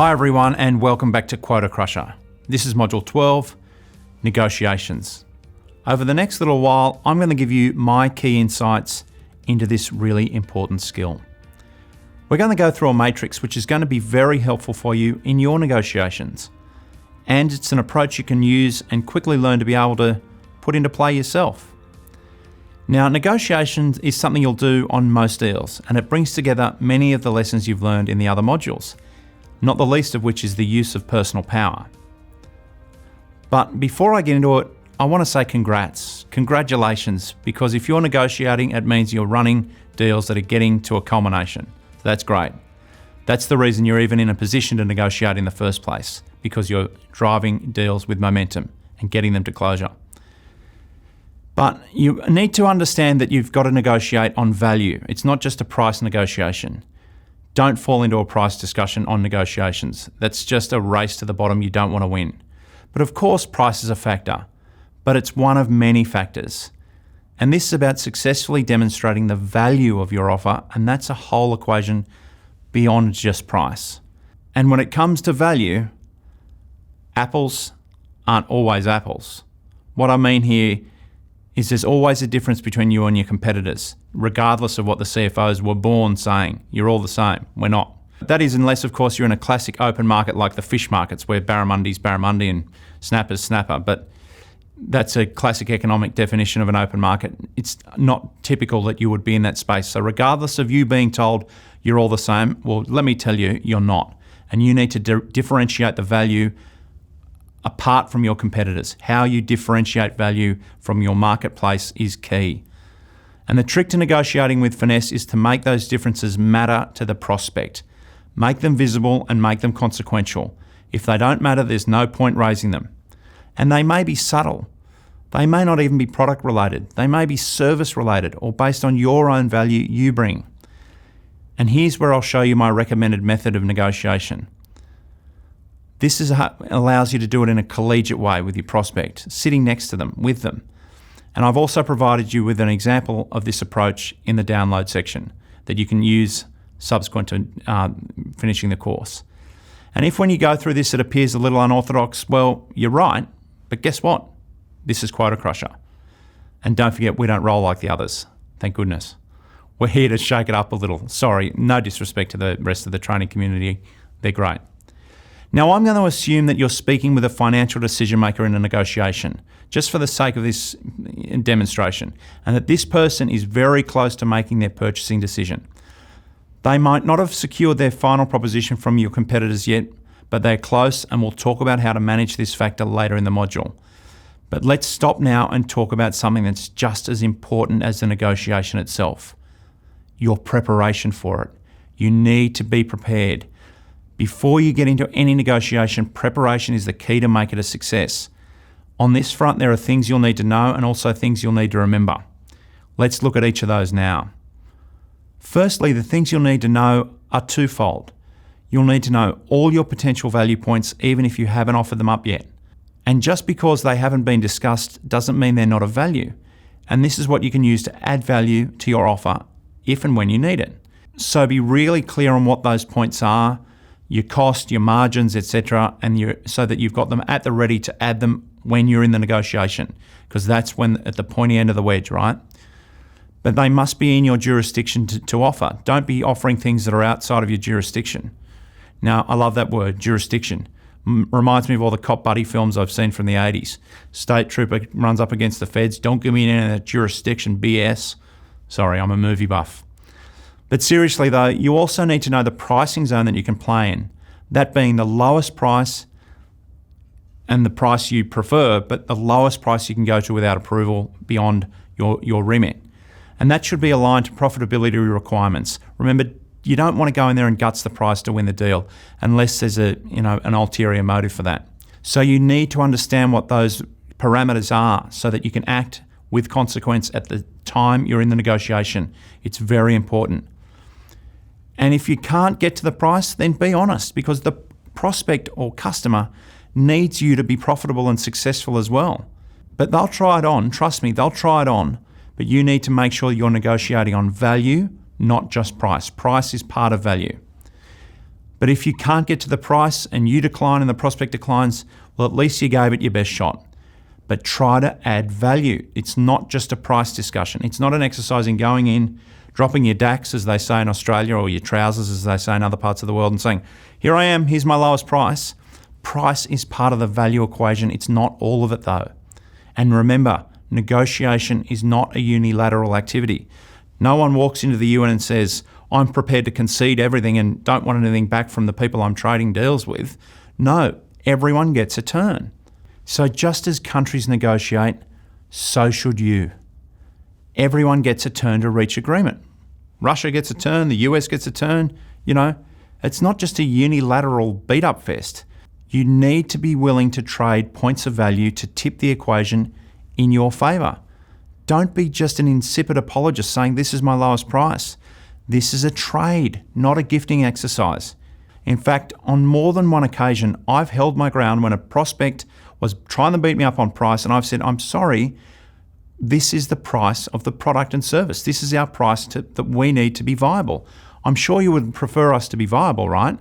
Hi everyone and welcome back to QuotaKrusher. This is Module 12, Negotiations. Over the next little while, I'm going to give you my key insights into this really important skill. We're going to go through a matrix which is going to be very helpful for you in your negotiations. And it's an approach you can use and quickly learn to be able to put into play yourself. Now, negotiations is something you'll do on most deals, and it brings together many of the lessons you've learned in the other modules, not the least of which is the use of personal power. But before I get into it, I want to say congratulations, because if you're negotiating, it means you're running deals that are getting to a culmination. So that's great. That's the reason you're even in a position to negotiate in the first place, because you're driving deals with momentum and getting them to closure. But you need to understand that you've got to negotiate on value. It's not just a price negotiation. Don't fall into a price discussion on negotiations. That's just a race to the bottom you don't want to win. But of course, price is a factor, but it's one of many factors. And this is about successfully demonstrating the value of your offer, and that's a whole equation beyond just price. And when it comes to value, apples aren't always apples. What I mean here is there's always a difference between you and your competitors, regardless of what the CFOs were born saying. You're all the same. We're not. That is unless, of course, you're in a classic open market like the fish markets where barramundi's barramundi and snapper's snapper. But that's a classic economic definition of an open market. It's not typical that you would be in that space. So regardless of you being told you're all the same, well, let me tell you, you're not. And you need to differentiate the value apart from your competitors. How you differentiate value from your marketplace is key. And the trick to negotiating with finesse is to make those differences matter to the prospect. Make them visible and make them consequential. If they don't matter, there's no point raising them. And they may be subtle. They may not even be product related. They may be service related or based on your own value you bring. And here's where I'll show you my recommended method of negotiation. This allows you to do it in a collegiate way with your prospect, sitting next to them, with them. And I've also provided you with an example of this approach in the download section that you can use subsequent to finishing the course. And if when you go through this it appears a little unorthodox, well, you're right, but guess what? This is QuotaKrusher. And don't forget, we don't roll like the others, thank goodness. We're here to shake it up a little. Sorry, no disrespect to the rest of the training community, they're great. Now, I'm going to assume that you're speaking with a financial decision maker in a negotiation, just for the sake of this demonstration, and that this person is very close to making their purchasing decision. They might not have secured their final proposition from your competitors yet, but they're close, and we'll talk about how to manage this factor later in the module. But let's stop now and talk about something that's just as important as the negotiation itself: your preparation for it. You need to be prepared. Before you get into any negotiation, preparation is the key to make it a success. On this front, there are things you'll need to know and also things you'll need to remember. Let's look at each of those now. Firstly, the things you'll need to know are twofold. You'll need to know all your potential value points, even if you haven't offered them up yet. And just because they haven't been discussed doesn't mean they're not of value. And this is what you can use to add value to your offer if and when you need it. So be really clear on what those points are, your cost, your margins, etc., and so that you've got them at the ready to add them when you're in the negotiation, because that's when at the pointy end of the wedge, right? But they must be in your jurisdiction to offer. Don't be offering things that are outside of your jurisdiction. Now, I love that word, jurisdiction. Reminds me of all the cop buddy films I've seen from the 80s. State trooper runs up against the feds. Don't give me any of that jurisdiction BS. Sorry, I'm a movie buff. But seriously though, you also need to know the pricing zone that you can play in. That being the lowest price and the price you prefer, but the lowest price you can go to without approval beyond your remit. And that should be aligned to profitability requirements. Remember, you don't want to go in there and guts the price to win the deal unless there's an ulterior motive for that. So you need to understand what those parameters are so that you can act with consequence at the time you're in the negotiation. It's very important. And if you can't get to the price, then be honest, because the prospect or customer needs you to be profitable and successful as well. But they'll try it on, trust me, they'll try it on, but you need to make sure you're negotiating on value, not just price. Price is part of value. But if you can't get to the price and you decline and the prospect declines, well, at least you gave it your best shot. But try to add value. It's not just a price discussion. It's not an exercise in going in, dropping your DAX, as they say in Australia, or your trousers, as they say in other parts of the world, and saying, here I am, here's my lowest price. Price is part of the value equation. It's not all of it, though. And remember, negotiation is not a unilateral activity. No one walks into the UN and says, I'm prepared to concede everything and don't want anything back from the people I'm trading deals with. No, everyone gets a turn. So just as countries negotiate, so should you. Everyone gets a turn to reach agreement. Russia gets a turn, the US gets a turn. It's not just a unilateral beat-up fest. You need to be willing to trade points of value to tip the equation in your favour. Don't be just an insipid apologist saying this is my lowest price. This is a trade, not a gifting exercise. In fact, on more than one occasion, I've held my ground when a prospect was trying to beat me up on price, and I've said, I'm sorry, this is the price of the product and service. This is our price that we need to be viable. I'm sure you would prefer us to be viable, right?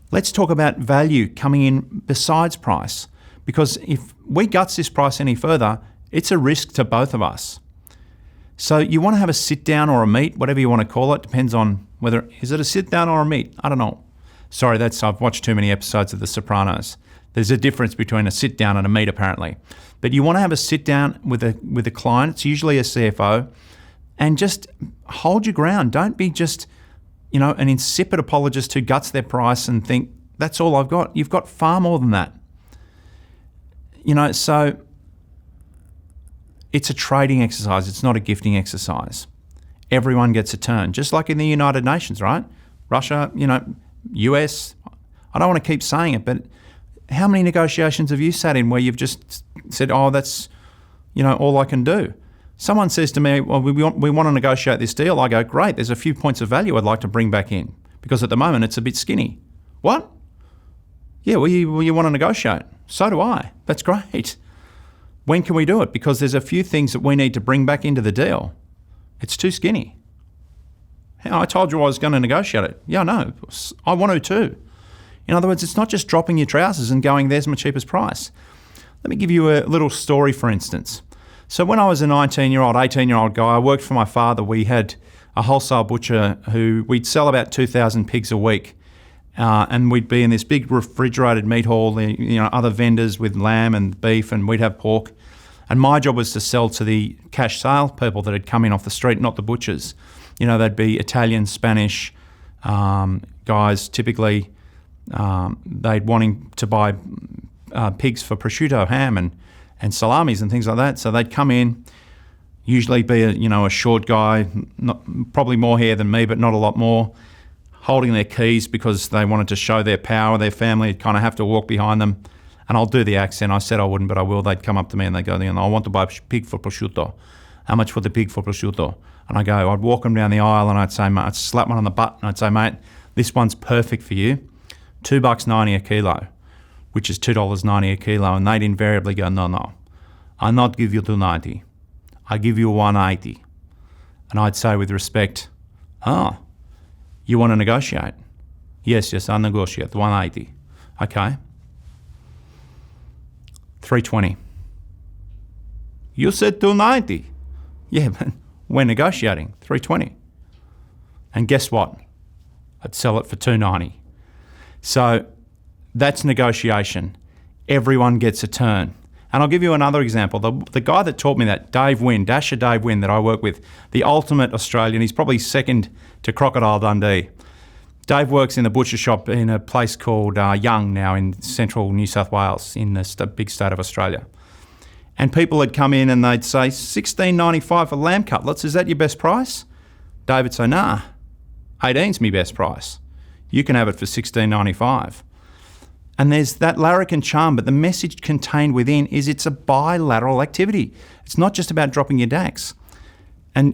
Let's talk about value coming in besides price, because if we guts this price any further, it's a risk to both of us. So you want to have a sit down or a meet, whatever you want to call it, depends on whether, is it a sit down or a meet? I don't know. Sorry, I've watched too many episodes of The Sopranos. There's a difference between a sit down and a meet, apparently. But you want to have a sit down with a client, it's usually a CFO, and just hold your ground. Don't be just, an insipid apologist who guts their price and think, that's all I've got. You've got far more than that. So it's a trading exercise. It's not a gifting exercise. Everyone gets a turn, just like in the United Nations, right? Russia, US, I don't want to keep saying it, but how many negotiations have you sat in where you've just said, oh, that's, all I can do? Someone says to me, well, we want to negotiate this deal. I go, great, there's a few points of value I'd like to bring back in because at the moment it's a bit skinny. What? Yeah, well, you want to negotiate. So do I. That's great. When can we do it? Because there's a few things that we need to bring back into the deal. It's too skinny. I told you I was going to negotiate it. Yeah, no, I want to too. In other words, it's not just dropping your trousers and going, there's my cheapest price. Let me give you a little story, for instance. So when I was a 19-year-old, 18-year-old guy, I worked for my father. We had a wholesale butcher who we'd sell about 2,000 pigs a week. And we'd be in this big refrigerated meat hall, other vendors with lamb and beef, and we'd have pork. And my job was to sell to the cash sale people that had come in off the street, not the butchers. They'd be Italian, Spanish guys, typically. They'd wanting to buy pigs for prosciutto, ham, and salamis and things like that. So they'd come in, usually be a short guy, probably more hair than me, but not a lot more, holding their keys because they wanted to show their power. Their family would kind of have to walk behind them. And I'll do the accent. I said I wouldn't, but I will. They'd come up to me and they'd go, I want to buy pig for prosciutto. How much for the pig for prosciutto? And I'd walk them down the aisle and I'd say, mate, I'd slap one on the butt and I'd say, mate, this one's perfect for you. $2.90 a kilo, which is $2.90 a kilo. And they'd invariably go, no, I'll not give you $2.90. I give you $1.80. And I'd say with respect, you want to negotiate? Yes, I'll negotiate, $1.80. Okay. $3.20. You said $2.90. Yeah, but we're negotiating, $3.20. And guess what? I'd sell it for $2.90. So that's negotiation. Everyone gets a turn. And I'll give you another example. The guy that taught me that, Dave Wynn, Dasher Dave Wynn, that I work with, the ultimate Australian, he's probably second to Crocodile Dundee. Dave works in a butcher shop in a place called Young now in central New South Wales in the big state of Australia. And people would come in and they'd say, $16.95 for lamb cutlets, is that your best price? Dave would say, nah, 18's my best price. You can have it for $16.95. And there's that larrikin charm, but the message contained within is it's a bilateral activity. It's not just about dropping your DAX and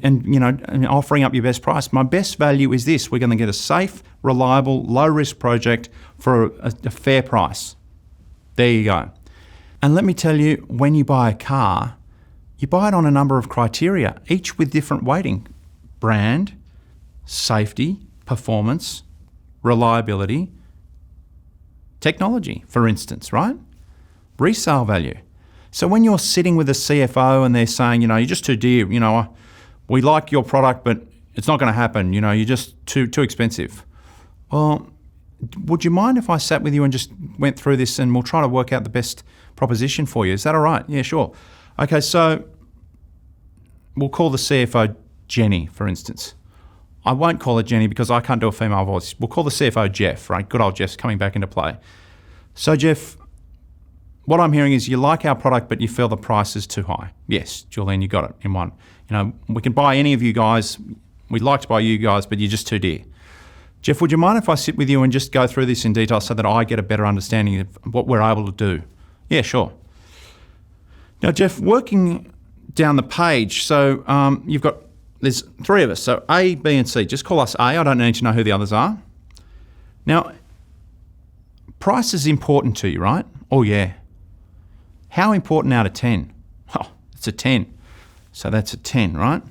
offering up your best price. My best value is this. We're going to get a safe, reliable, low-risk project for a fair price. There you go. And let me tell you, when you buy a car, you buy it on a number of criteria, each with different weighting. Brand, safety, performance, reliability, Technology, for instance, right? Resale value. So when you're sitting with a CFO and they're saying, you're just too dear, we like your product, but it's not going to happen, you're just too expensive. Well, would you mind if I sat with you and just went through this and we'll try to work out the best proposition for you? Is that all right? Yeah, sure. Okay, so we'll call the CFO Jenny, for instance. I won't call her Jenny because I can't do a female voice. We'll call the CFO Jeff, right? Good old Jeff's coming back into play. So Jeff, what I'm hearing is you like our product, but you feel the price is too high. Yes, Julian, you got it in one. We can buy any of you guys. We'd like to buy you guys, but you're just too dear. Jeff, would you mind if I sit with you and just go through this in detail so that I get a better understanding of what we're able to do? Yeah, sure. Now, Jeff, working down the page, so there's three of us, so A, B, and C. Just call us A. I don't need to know who the others are. Now, price is important to you, right? Oh, yeah. How important out of 10? Oh, it's a 10. So that's a 10, right?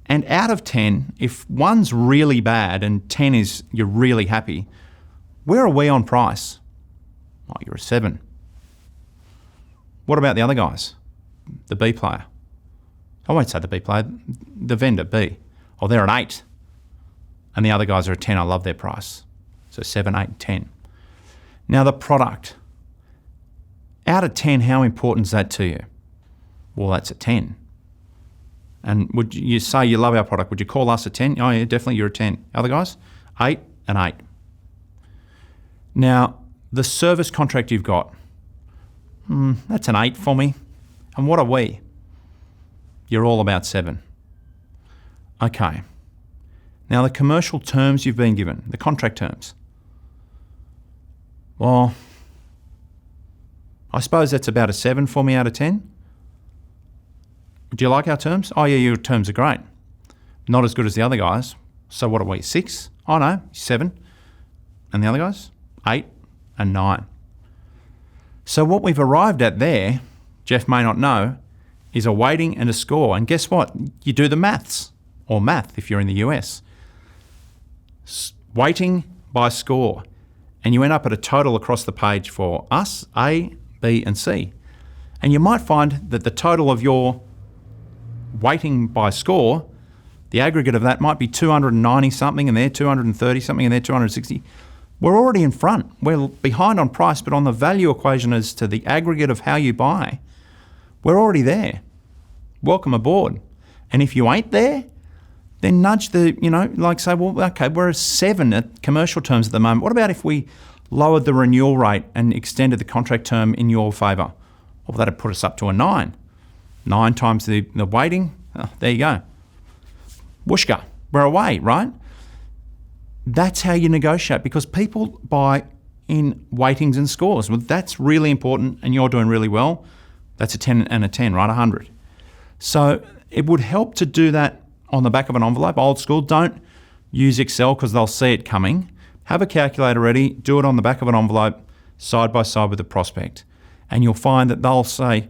And out of 10, if one's really bad and 10 is you're really happy, where are we on price? Oh, you're a 7. What about the other guys? The B player. I won't say the B player, the vendor, B. Oh, they're an 8. And the other guys are a 10. I love their price. So 7, 8, 10. Now the product. Out of 10, how important is that to you? Well, that's a 10. And would you say you love our product? Would you call us a 10? Oh, yeah, definitely you're a 10. Other guys? 8 and 8. Now, the service contract you've got, that's an 8 for me. And what are we? You're all about 7. Okay. Now, the commercial terms you've been given, the contract terms. Well, I suppose that's about a 7 for me out of 10. Do you like our terms? Oh, yeah, your terms are great. Not as good as the other guys. So what are we, 6? Oh, no, 7. And the other guys? 8 and 9. So what we've arrived at there, Jeff may not know, is a weighting and a score. And guess what? You do the maths, or math if you're in the US. Weighting by score. And you end up at a total across the page for us, A, B, and C. And you might find that the total of your weighting by score, the aggregate of that might be 290 something and they're 230 something and they're 260. We're already in front. We're behind on price, but on the value equation as to the aggregate of how you buy, we're already there. Welcome aboard. And if you ain't there, then nudge say, well, okay, we're a 7 at commercial terms at the moment. What about if we lowered the renewal rate and extended the contract term in your favour? Well, that'd put us up to a 9. 9 times the weighting, there you go. Whooshka, we're away, right? That's how you negotiate because people buy in weightings and scores. Well, that's really important and you're doing really well. That's a 10 and a 10, right? 100. So it would help to do that on the back of an envelope, old school. Don't use Excel because they'll see it coming. Have a calculator ready, do it on the back of an envelope, side by side with the prospect. And you'll find that they'll say,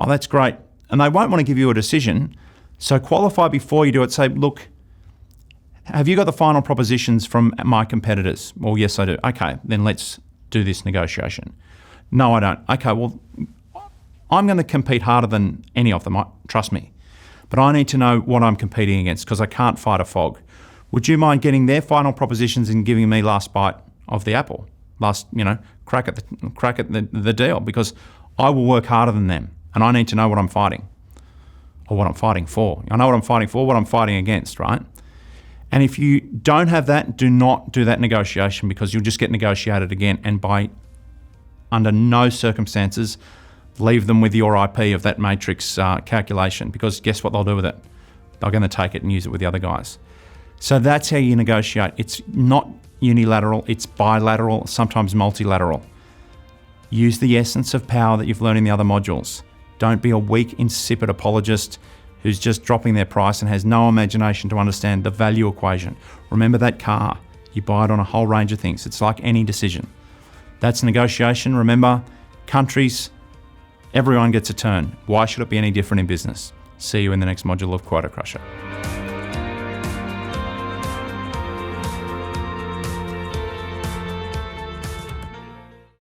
oh, that's great. And they won't want to give you a decision. So qualify before you do it. Say, look, have you got the final propositions from my competitors? Well, yes, I do. Okay, then let's do this negotiation. No, I don't. Okay, well, I'm going to compete harder than any of them, trust me. But I need to know what I'm competing against because I can't fight a fog. Would you mind getting their final propositions and giving me last bite of the apple? Last, crack at the deal because I will work harder than them. And I need to know what I'm fighting or what I'm fighting for. I know what I'm fighting for, what I'm fighting against, right? And if you don't have that, do not do that negotiation because you'll just get negotiated again. And under no circumstances, leave them with your IP of that matrix calculation because guess what they'll do with it? They're going to take it and use it with the other guys. So that's how you negotiate. It's not unilateral, it's bilateral, sometimes multilateral. Use the essence of power that you've learned in the other modules. Don't be a weak, insipid apologist who's just dropping their price and has no imagination to understand the value equation. Remember that car. You buy it on a whole range of things. It's like any decision. That's negotiation. Remember, countries, everyone gets a turn. Why should it be any different in business? See you in the next module of QuotaKrusher.